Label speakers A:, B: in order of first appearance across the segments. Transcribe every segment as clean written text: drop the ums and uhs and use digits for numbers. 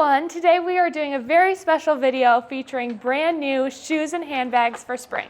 A: everyone, today we are doing a very special video featuring brand new shoes and handbags for spring.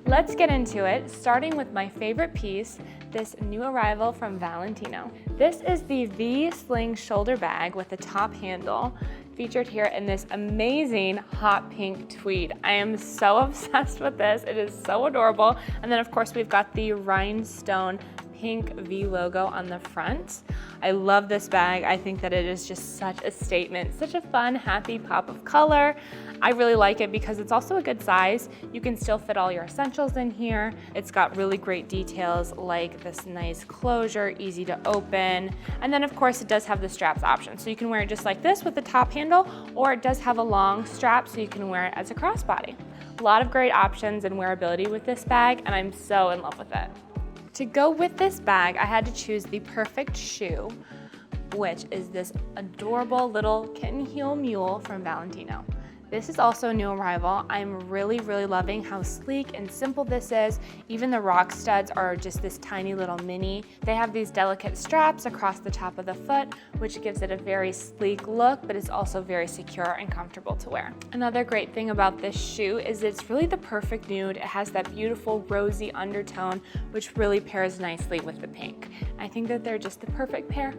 A: Let's get into it, starting with my favorite piece, this new arrival from Valentino. This is the V-Sling shoulder bag with the top handle, featured here in this amazing hot pink tweed. I am so obsessed with this. It is so adorable. And then of course we've got the rhinestone pink V logo on the front. I love this bag. I think that it is just such a statement, such a fun, happy pop of color. I really like it because it's also a good size. You can still fit all your essentials in here. It's got really great details like this nice closure, easy to open. And then of course it does have the straps option. So you can wear it just like this with the top handle, or it does have a long strap so you can wear it as a crossbody. A lot of great options and wearability with this bag, and I'm so in love with it. To go with this bag, I had to choose the perfect shoe, which is this adorable little kitten heel mule from Valentino. This is also a new arrival. I'm really loving how sleek and simple this is. Even the Rockstuds are just this tiny little mini. They have these delicate straps across the top of the foot, which gives it a very sleek look, but it's also very secure and comfortable to wear. Another great thing about this shoe is it's really the perfect nude. It has that beautiful rosy undertone, which really pairs nicely with the pink. I think that they're just the perfect pair.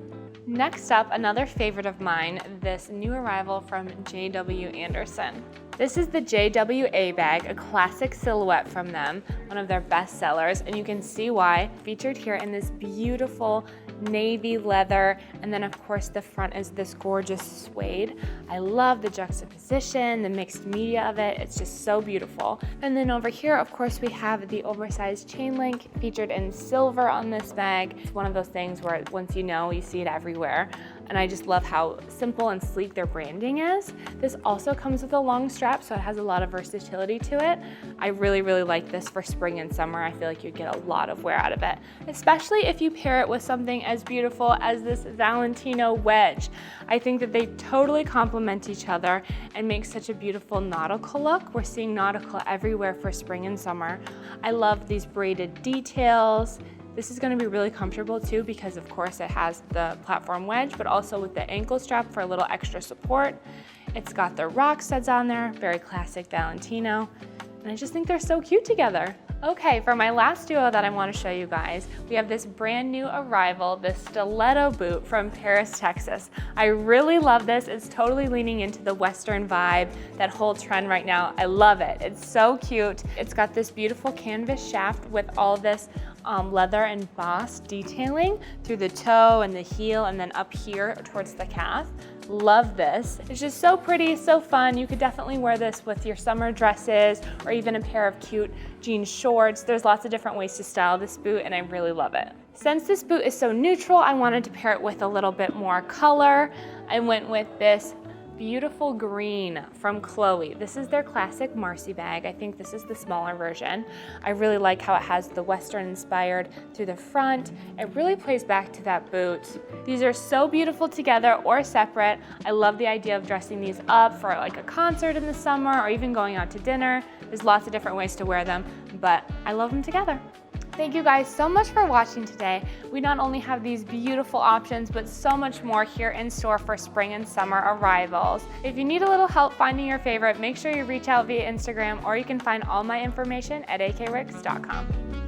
A: Next up, another favorite of mine, this new arrival from JW Anderson. This is the JWA bag, a classic silhouette from them, one of their best sellers, and you can see why. Featured here in this beautiful navy leather, and then of course the front is this gorgeous suede. I love the juxtaposition, the mixed media of it. It's just so beautiful. And then over here, of course, we have the oversized chain link featured in silver on this bag. It's one of those things where once you know, you see it everywhere. And I just love how simple and sleek their branding is. This also comes with a long strap, so it has a lot of versatility to it. I really like this for spring and summer. I feel like you'd get a lot of wear out of it, especially if you pair it with something as beautiful as this Valentino wedge. I think that they totally complement each other and make such a beautiful nautical look. We're seeing nautical everywhere for spring and summer. I love these braided details. This is going to be really comfortable too because of course it has the platform wedge, but also with the ankle strap for a little extra support. It's got the Rockstuds on there, very classic Valentino, and I just think they're so cute together. Okay, for my last duo that I want to show you guys, we have this brand new arrival, this Stiletto boot from Paris, Texas. I really love this. It's totally leaning into the Western vibe, that whole trend right now. I love it. It's so cute. It's got this beautiful canvas shaft with all this leather embossed detailing through the toe and the heel and then up here towards the calf. Love this. It's just so pretty, so fun. You could definitely wear this with your summer dresses or even a pair of cute jean shorts. There's lots of different ways to style this boot and I really love it. Since this boot is so neutral, I wanted to pair it with a little bit more color. I went with this beautiful green from Chloé. This is their classic Marcie bag. I think this is the smaller version. I really like how it has the Western inspired through the front. It really plays back to that boot. These are so beautiful together or separate. I love the idea of dressing these up for like a concert in the summer or even going out to dinner. There's lots of different ways to wear them, but I love them together. Thank you guys so much for watching today. We not only have these beautiful options, but so much more here in store for spring and summer arrivals. If you need a little help finding your favorite, make sure you reach out via Instagram, or you can find all my information at akrikks.com.